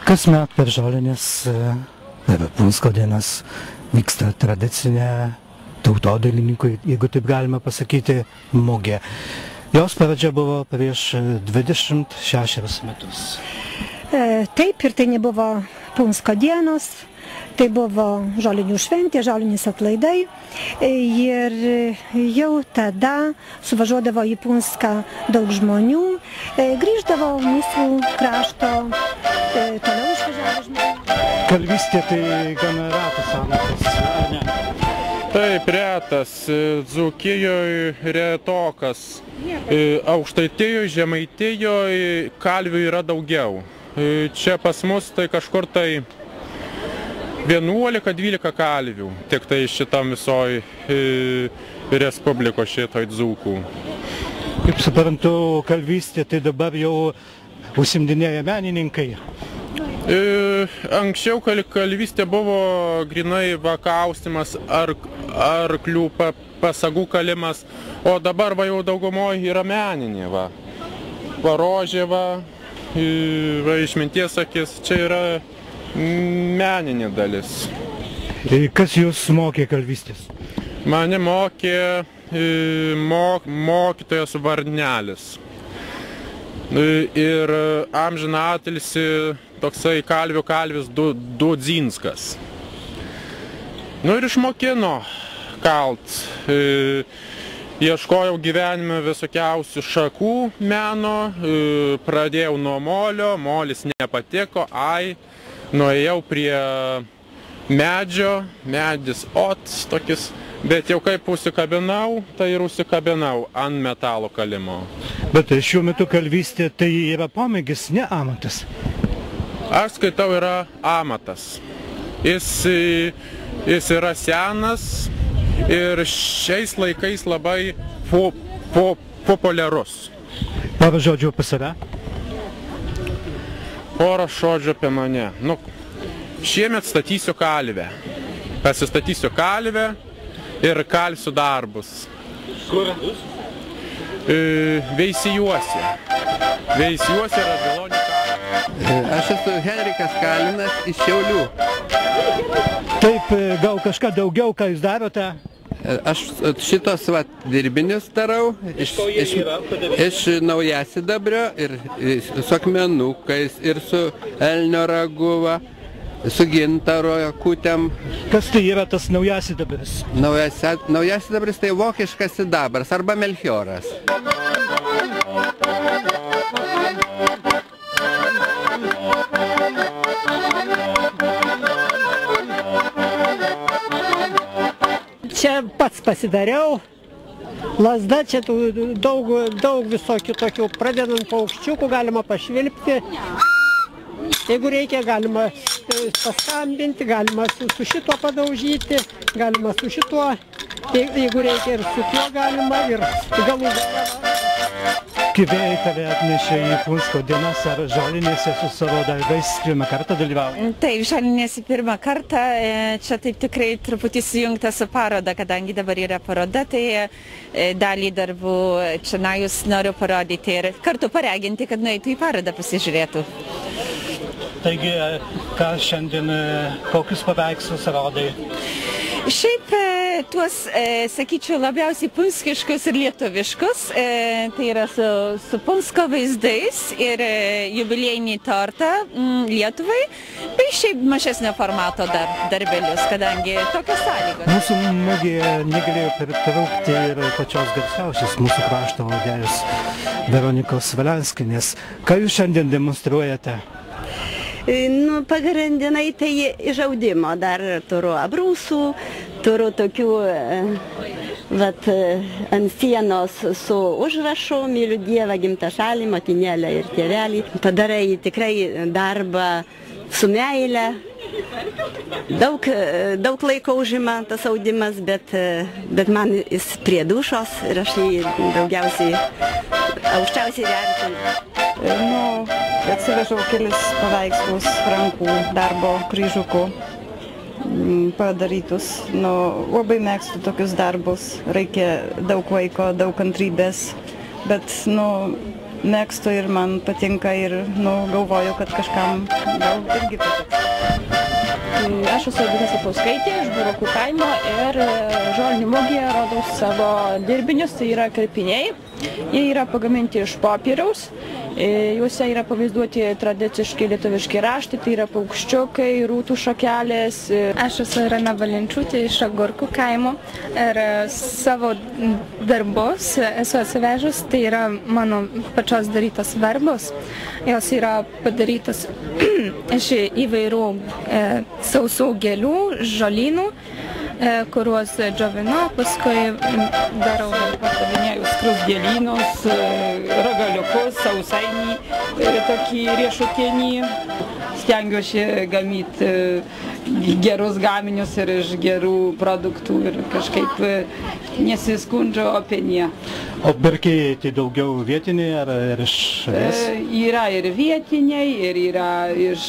Kasmet per Žolinės Punsko dienas vyksta tradicinė tautodailininkų, jeigu taip galima pasakyti, mugė. Jos pradžia buvo prieš 26 metus. Taip, ir tai nebuvo Punsko dienos, tai buvo Žolinių šventė, Žolinės atlaidai. Ir jau tada suvažiuodavo į Punską daug žmonių, grįždavo mūsų krašto, toliau išvažiavo žmonių. Kalvystė tai gana retas amatas, ar ne? Taip, retas, Dzūkijoje retokas, Aukštaitijoje, Žemaitijoje kalvių yra daugiau. Čia pas mus tai kažkur tai 11-12 kalvių, tik tai šitam visoj Respubliko šitoj dzūkų. Kaip suprantu, kalvystė tai dabar jau užsimdinėja menininkai. Anksčiau kalvystė buvo grinai vakaustimas, arklių pasagų kalimas, o dabar va jau daugumoje yra meninė. Parožė, išminties akis, čia yra meninė dalis. Kas jūs mokė kalvystės? Mane mokė mokytojas Varnelis. Ir amžiną atilsį toksai kalvis Dudzinskas. Nu ir išmokino kalt. Ieškojau gyvenime visokiausių šakų meno, pradėjau nuo molio, molis nepatiko, nuėjau prie medžio, medis tokis, bet jau kaip užsikabinau, tai ir užsikabinau ant metalo kalimo. Bet šiuo metu kalvystė tai yra pomėgis, ne amatas? Aš skaitau, yra amatas. Jis yra senas ir šiais laikais labai populiarus. Porą žodžių apie save? Porą žodžių apie mane. Šiemet statysiu kalvę. Pasistatysiu kalvę ir kalsiu darbus. Kur? Veisijuose. Veisijuose Radvilonių kalvė. Aš esu Henrikas Kalinas iš Šiaulių. Taip, gal kažką daugiau, ką jūs darote? Aš šitos dirbinius darau iš naujasidabrio ir su akmenukais ir su elnio raguva, su gintaro kutėm. Kas tai yra tas naujasidabris? Naujasidabris tai vokiškas sidabras arba melchioras. Čia pats pasidariau, lazda, čia daug visokių tokių, pradedant paukščiukų, galima pašvilpti. Jeigu reikia, galima paskambinti, galima su šituo padaužyti, galima su šituo, jeigu reikia ir su tuo galima ir galų galą. Gyvėjai tave atnešė į Punsko dienas ar Žolinėse su savo darbais pirmą kartą dalyvauji? Taip, Žolinėse pirmą kartą, čia taip tikrai truputį sujungta su paroda, kadangi dabar yra paroda, tai dalį darbų čia jūs noriu parodyti ir kartu paraginti, kad nueitų į parodą pasižiūrėtų. Taigi, ką šiandien, kokius paveikslus rodai? Šiaip tuos, sakyčiau, labiausiai punskiškus ir lietuviškus. Tai yra su Punsko vaizdais ir jubiliejinį tortą Lietuvai, bei šiaip mažesnio formato darbelius, kadangi tokios sąlygos. Mūsų mugėje negalėjo pritraukti ir pačios garsiausios mūsų krašto audėjos Veronikos Valenskienės. Ką jūs šiandien demonstruojate? Nu, pagrindinai tai iš audimo dar turiu abrūsų, turiu tokių ant sienos su užrašu, myliu Dievą, gimtą šalį, motinėlę ir tėvelį. Padarai tikrai darbą su meile. Daug laiko užima tas audimas, bet man jis prie dušos ir aš jį daugiausiai, aukščiausiai vertinu. Atsivežiau kelis paveikslus rankų darbo kryžiukų padarytus. Labai mėgstu tokius darbus, reikia daug laiko, daug kantrybės, bet mėgstu ir man patinka ir galvoju, kad kažkam gal irgi patiks. Aš esu Edita Sapauskaitė iš Burokų kaimo ir žolinių mugėje rodau savo dirbinius, tai yra kirpiniai. Jie yra pagaminti iš popieriaus, juose yra pavaizduoti tradiciškai lietuviški raštai, tai yra paukščiukai, rūtų šakelės. Aš esu Irena Valinčiūtė iš Agurkų kaimo ir savo darbus esu atsivežus, tai yra mano pačios darytos verbos. Jos yra padarytos iš įvairių sausų gėlių, žolynų, kuriuos džiovinu, paskui darau. Pardavinėju skruzdėlynus, ragaliukus, sausainį, tokį riešutinį. Stengiuosi gaminti gerus gaminius ir iš gerų produktų ir kažkaip nesiskundžiu apie nie. O pirkėjai tai daugiau vietiniai ar iš šalies? Yra ir vietiniai, ir yra iš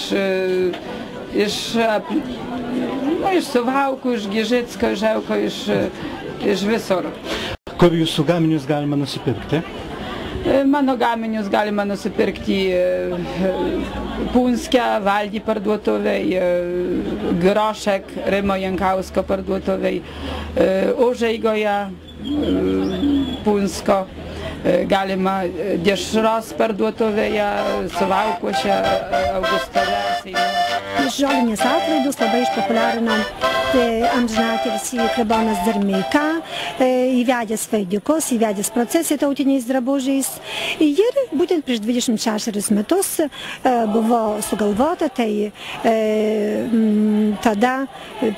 Suvalkų, iš Gižicko, Želko, iš visur. Kur jūsų gaminius galima nusipirkti? Mano gaminius galima nusipirkti Punske, Valdy parduotuvėj, Grošek, Rimo Jankausko parduotuvėj, Užeigoje, Punsko. Galima Dešros parduotuvėje, Suvalkuose, Augustove. Žolinės atlaidus labai išpopuliarino amžinatilsį klebonas Darmeika, įvedęs vaidikus, įvedęs procesiją tautiniais drabužiais. Ir būtent prieš 26 metus buvo sugalvota, tai tada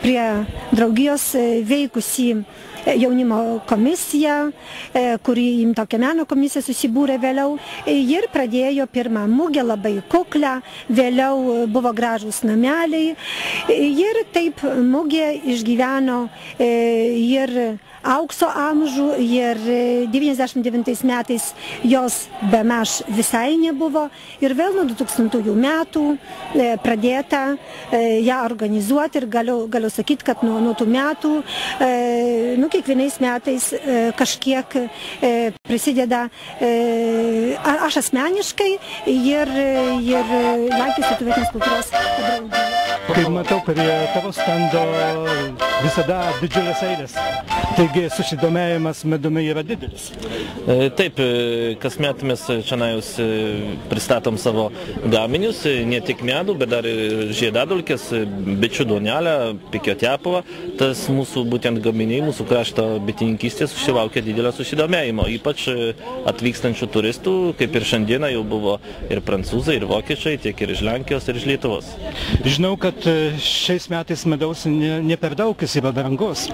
prie draugijos veikusi jaunimo komisija, kuri tokia meno komisija susibūrė vėliau ir pradėjo pirmą mugę labai kuklę, vėliau buvo gražūs nameliai ir taip mugė išgyveno ir aukso amžių ir 99 metais jos bemaž visai nebuvo ir vėl nuo 2000 metų pradėta ją organizuoti ir galiu sakyti, kad nuo tų metų kiekvienais metais kažkiek prisideda aš asmeniškai ir Lenkijos lietuvietės kultūros draugija. Kaip matau, prie tavo stando visada didžiulės eilės. Taigi susidomėjimas medumi yra didelis. Taip, kasmet mes čionais pristatom savo gaminius, ne tik medų, bet dar ir žiedadulkes, bičių duonelę, pikio tepalą. Tas mūsų būtent gaminiai, mūsų krašto bitininkystės susilaukia didelio susidomėjimo, ypač atvykstančių turistų, kaip ir šiandieną jau buvo ir prancūzai, ir vokiečiai, tiek ir iš Lenkijos, ir iš Lietuvos. Žinau, kad šiais metais medaus ne per daug, jis yra brangus.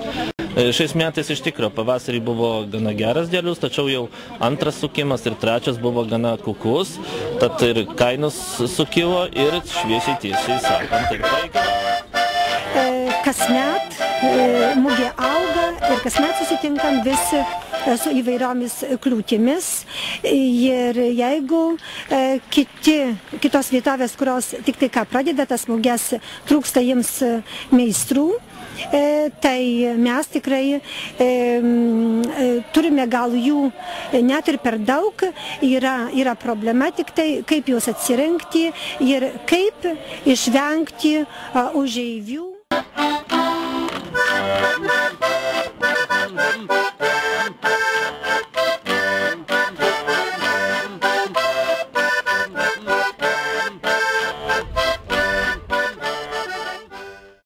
Šiais metais iš tikro pavasarį buvo gana geras derlius, tačiau jau antras sukimas ir trečias buvo gana kuklus, tad ir kainos sukilo ir šviesiai tiesiai sakant, taip reikia. Kasmet mugė auga ir kasmet susitinkam visi su įvairiomis kliūtimis ir jeigu kitos vietovės, kurios tik tai ką pradeda tas mugės, trūksta jiems meistrų, tai mes tikrai turime gal jų net ir per daug, yra problema tik tai, kaip juos atsirinkti ir kaip išvengti užeivių.